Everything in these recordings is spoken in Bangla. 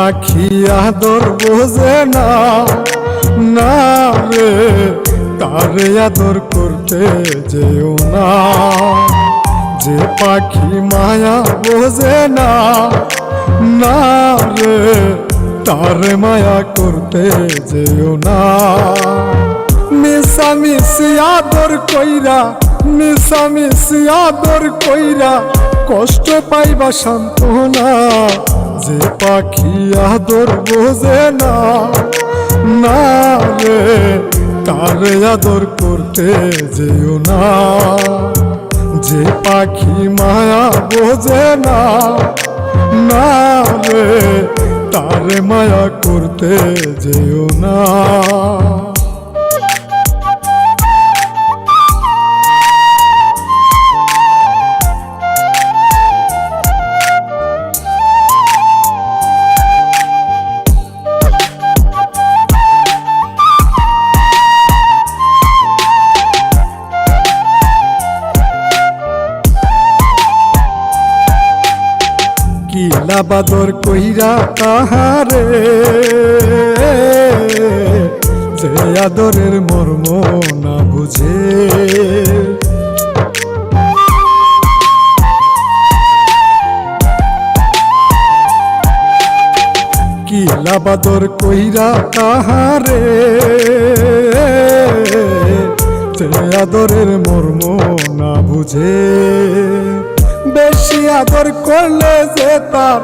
পাখি আদর বোঝে না, না রে তারে আদর করতে যেও না। যে পাখি মায়া বোঝে না, না রে তারে মায়া করতে যেও না। মিশামিশি আদর কইরা, মিশামিশি আদর কইরা কষ্ট পাইবা সান্ত্বনা। যে পাখি আদর বোঝে না, না রে তারে আদর করতে যেও না। যে পাখি মায়া বোঝে না, না রে তারে মায়া করতে যেও না। কিলা বাদর কইরা তাহারে, যে আদরের মর্ম না বুঝে। কিলা বাদর কইরা তাহারে, যে আদরের মর্ম না বুঝে। বেশি আদর করলে যে তার,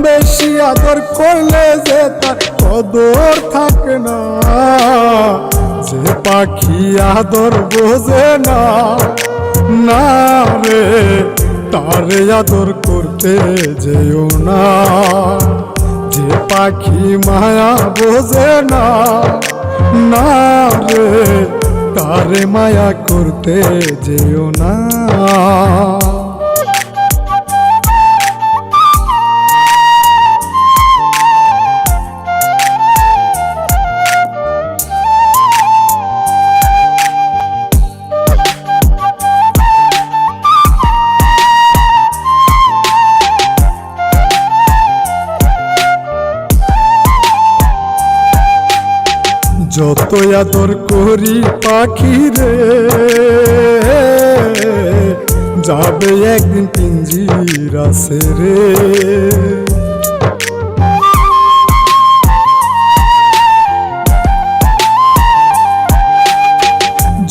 বেশি আদর করলে যে তার কদর থাকে না। যে পাখি আদর বোঝে না, না রে তারে আদর করতে যেও না। যে পাখি মায়া বোঝে না, না রে তারে মায়া করতে যেও না। যত আদর করি পাখি রে, যাবে একদিন পিঞ্জিরা ছেড়ে।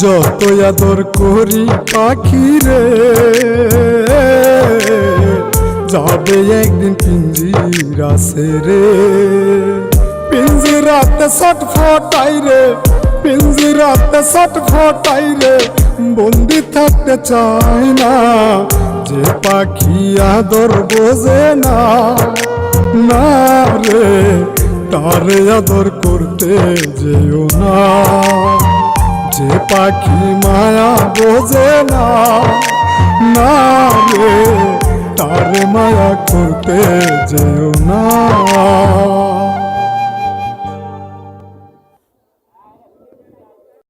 যত আদর করি পাখি রে, যাবে একদিন পিঞ্জিরা ছেড়ে। পিঞ্জিরাতে ছটফটাই রে, পিঞ্জিরাতে ছটফটাই রে, বন্দি থাকতে চাই না। যে পাখি আদর বোঝে না, না রে তারে আদর করতে যেও না। যে পাখি মায়া বোঝে না, না রে তারে মায়া করতে যেও না।